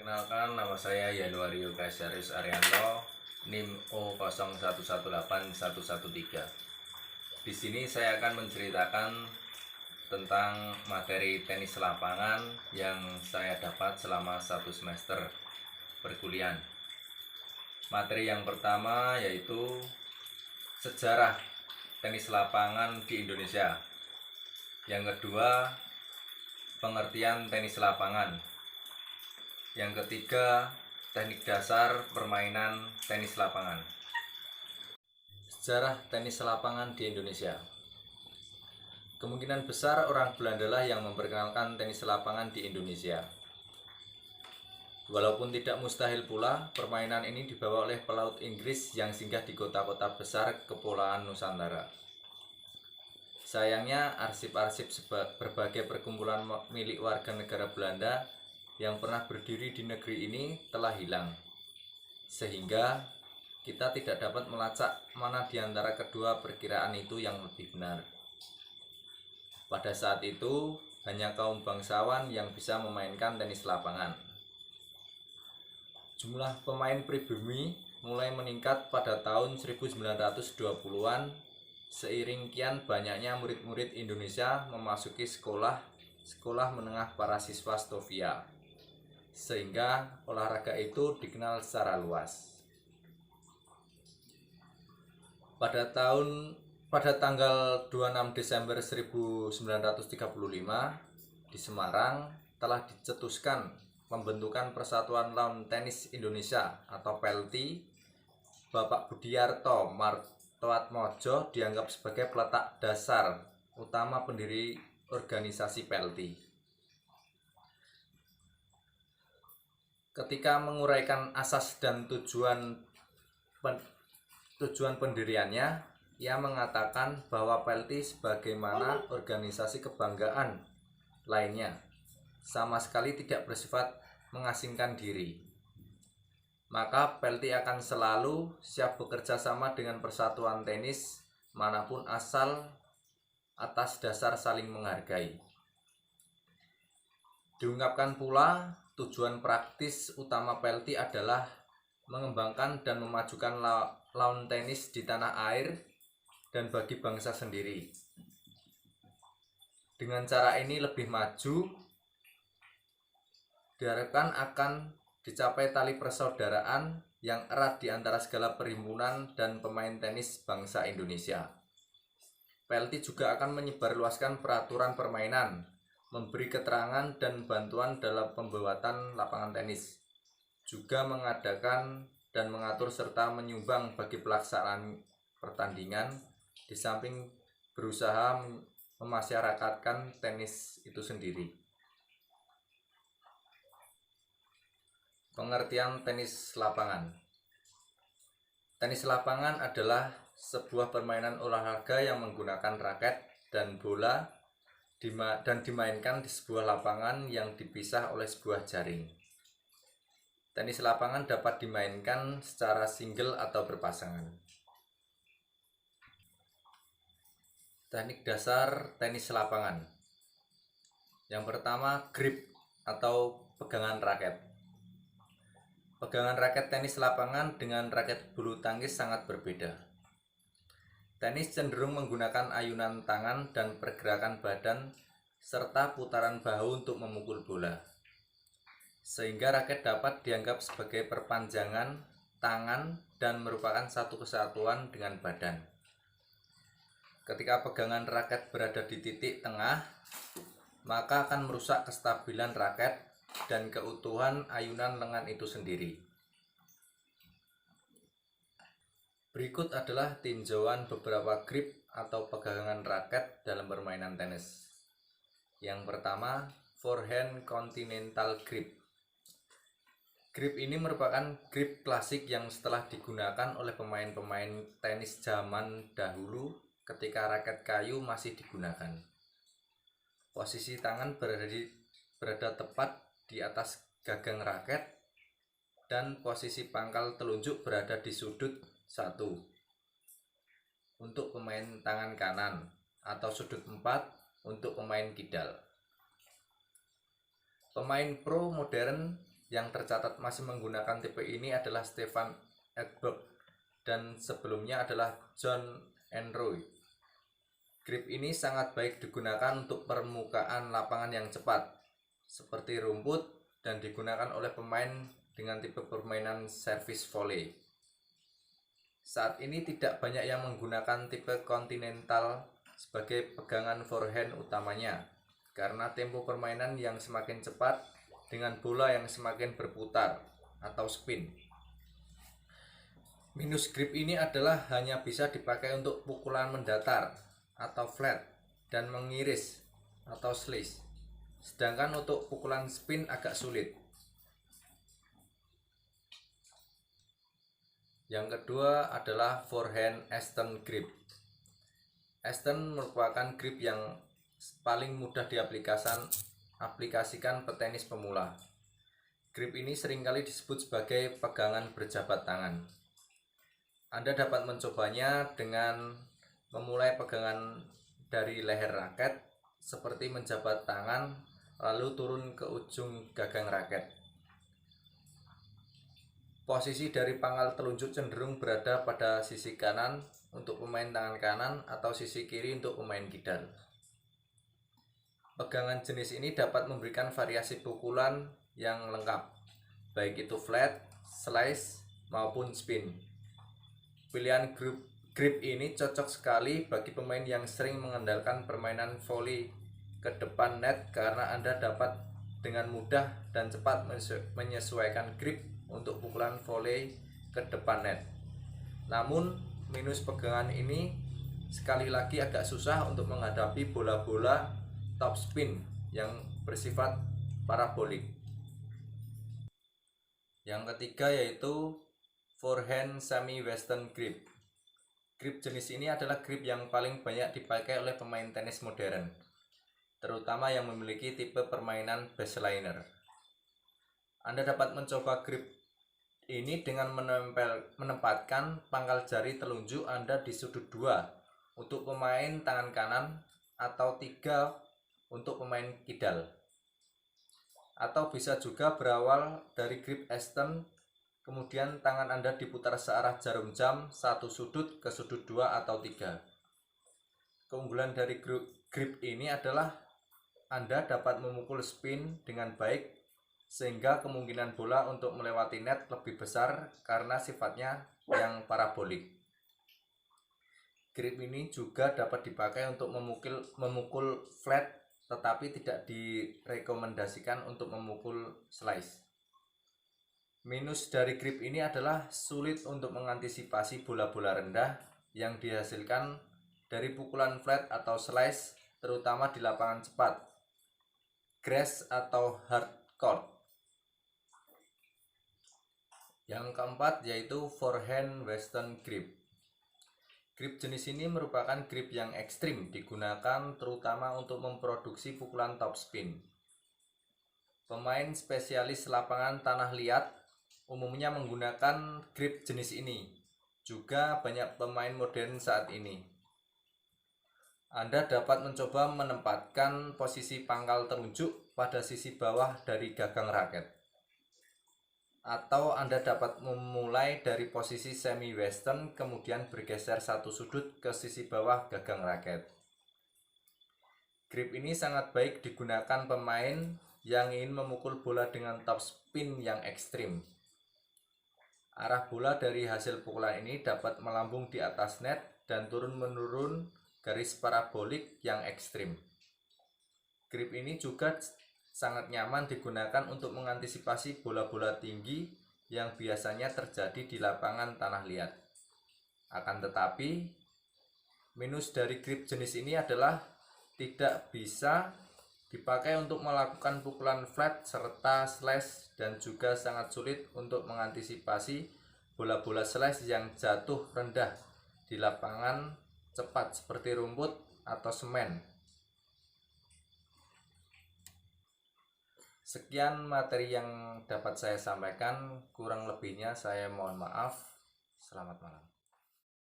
Perkenalkan, nama saya Yanuario Kasyarius Arianto, NIM O01181113. Di sini saya akan menceritakan tentang materi tenis lapangan yang saya dapat selama 1 semester perkuliahan. Materi yang pertama yaitu sejarah tenis lapangan di Indonesia. Yang kedua, pengertian tenis lapangan. Yang ketiga, teknik dasar permainan tenis lapangan. Sejarah tenis lapangan di Indonesia. Kemungkinan besar orang Belanda lah yang memperkenalkan tenis lapangan di Indonesia. Walaupun tidak mustahil pula, permainan ini dibawa oleh pelaut Inggris yang singgah di kota-kota besar Kepulauan Nusantara. Sayangnya, arsip-arsip berbagai perkumpulan milik warga negara Belanda yang pernah berdiri di negeri ini telah hilang, sehingga kita tidak dapat melacak mana di antara kedua perkiraan itu yang lebih benar. Pada saat itu, hanya kaum bangsawan yang bisa memainkan tenis lapangan. Jumlah pemain pribumi mulai meningkat pada tahun 1920-an seiring kian banyaknya murid-murid Indonesia memasuki sekolah menengah para siswa Stovia, sehingga olahraga itu dikenal secara luas. Pada tanggal 26 Desember 1935 di Semarang telah dicetuskan pembentukan Persatuan Lawn Tenis Indonesia atau PELTI. Bapak Budiarto Martoatmojo dianggap sebagai peletak dasar utama pendiri organisasi PELTI. Ketika menguraikan asas dan tujuan pendiriannya, ia mengatakan bahwa PELTI sebagaimana organisasi kebanggaan lainnya sama sekali tidak bersifat mengasingkan diri. Maka PELTI akan selalu siap bekerja sama dengan persatuan tenis manapun asal atas dasar saling menghargai. Diungkapkan pula, tujuan praktis utama PELTI adalah mengembangkan dan memajukan lawn tenis di tanah air dan bagi bangsa sendiri. Dengan cara ini lebih maju, diharapkan akan dicapai tali persaudaraan yang erat di antara segala perhimpunan dan pemain tenis bangsa Indonesia. PELTI juga akan menyebarluaskan peraturan permainan, memberi keterangan dan bantuan dalam pembuatan lapangan tenis, juga mengadakan dan mengatur serta menyumbang bagi pelaksanaan pertandingan, di samping berusaha memasyarakatkan tenis itu sendiri. Pengertian tenis lapangan. Tenis lapangan adalah sebuah permainan olahraga yang menggunakan raket dan bola dan dimainkan di sebuah lapangan yang dipisah oleh sebuah jaring. Tenis lapangan dapat dimainkan secara single atau berpasangan. Teknik dasar tenis lapangan. Yang pertama, grip atau pegangan raket. Pegangan raket tenis lapangan dengan raket bulu tangkis sangat berbeda. Tenis cenderung menggunakan ayunan tangan dan pergerakan badan serta putaran bahu untuk memukul bola, sehingga raket dapat dianggap sebagai perpanjangan tangan dan merupakan satu kesatuan dengan badan. Ketika pegangan raket berada di titik tengah, maka akan merusak kestabilan raket dan keutuhan ayunan lengan itu sendiri. Berikut adalah tinjauan beberapa grip atau pegangan raket dalam permainan tenis. Yang pertama, forehand continental grip. Grip ini merupakan grip klasik yang setelah digunakan oleh pemain-pemain tenis zaman dahulu ketika raket kayu masih digunakan. Posisi tangan berada tepat di atas gagang raket dan posisi pangkal telunjuk berada di sudut 1 untuk pemain tangan kanan atau sudut 4 untuk pemain kidal. Pemain pro modern yang tercatat masih menggunakan tipe ini adalah Stefan Edberg dan sebelumnya adalah John Enroy. Grip ini sangat baik digunakan untuk permukaan lapangan yang cepat seperti rumput dan digunakan oleh pemain dengan tipe permainan service volley. Saat ini tidak banyak yang menggunakan tipe kontinental sebagai pegangan forehand utamanya karena tempo permainan yang semakin cepat dengan bola yang semakin berputar atau spin. Minus grip ini adalah hanya bisa dipakai untuk pukulan mendatar atau flat dan mengiris atau slice. Sedangkan untuk pukulan spin agak sulit. Yang kedua adalah forehand Aston grip. Aston merupakan grip yang paling mudah diaplikasikan petenis pemula. Grip ini seringkali disebut sebagai pegangan berjabat tangan. Anda dapat mencobanya dengan memulai pegangan dari leher raket seperti menjabat tangan lalu turun ke ujung gagang raket. Posisi dari pangkal telunjuk cenderung berada pada sisi kanan untuk pemain tangan kanan atau sisi kiri untuk pemain kidal. Pegangan jenis ini dapat memberikan variasi pukulan yang lengkap, baik itu flat, slice, maupun spin. Pilihan grip ini cocok sekali bagi pemain yang sering mengandalkan permainan volley ke depan net karena Anda dapat dengan mudah dan cepat menyesuaikan grip untuk pukulan volley ke depan net. Namun, minus pegangan ini sekali lagi agak susah untuk menghadapi bola-bola top spin yang bersifat parabolik. Yang ketiga yaitu forehand semi-western grip. Grip jenis ini adalah grip yang paling banyak dipakai oleh pemain tenis modern, terutama yang memiliki tipe permainan baseliner. Anda dapat mencoba grip ini dengan menempatkan pangkal jari telunjuk Anda di sudut 2 untuk pemain tangan kanan atau 3 untuk pemain kidal. Atau bisa juga berawal dari grip Aston, kemudian tangan Anda diputar searah jarum jam satu sudut ke sudut 2 atau 3. Keunggulan dari grip ini adalah Anda dapat memukul spin dengan baik sehingga kemungkinan bola untuk melewati net lebih besar karena sifatnya yang parabolik. Grip ini juga dapat dipakai untuk memukul flat tetapi tidak direkomendasikan untuk memukul slice. Minus dari grip ini adalah sulit untuk mengantisipasi bola-bola rendah yang dihasilkan dari pukulan flat atau slice, terutama di lapangan cepat, grass atau hard court. Yang keempat yaitu forehand western grip. Grip jenis ini merupakan grip yang ekstrim, digunakan terutama untuk memproduksi pukulan top spin. Pemain spesialis lapangan tanah liat umumnya menggunakan grip jenis ini. Juga banyak pemain modern saat ini. Anda dapat mencoba menempatkan posisi pangkal telunjuk pada sisi bawah dari gagang raket. Atau Anda dapat memulai dari posisi semi western kemudian bergeser satu sudut ke sisi bawah gagang raket. Grip ini sangat baik digunakan pemain yang ingin memukul bola dengan top spin yang ekstrim. Arah bola dari hasil pukulan ini dapat melambung di atas net dan turun-menurun garis parabolik yang ekstrim. Grip ini juga sangat nyaman digunakan untuk mengantisipasi bola-bola tinggi yang biasanya terjadi di lapangan tanah liat. Akan tetapi, minus dari grip jenis ini adalah tidak bisa dipakai untuk melakukan pukulan flat serta slash dan juga sangat sulit untuk mengantisipasi bola-bola slash yang jatuh rendah di lapangan cepat seperti rumput atau semen. Sekian materi yang dapat saya sampaikan, kurang lebihnya saya mohon maaf. Selamat malam.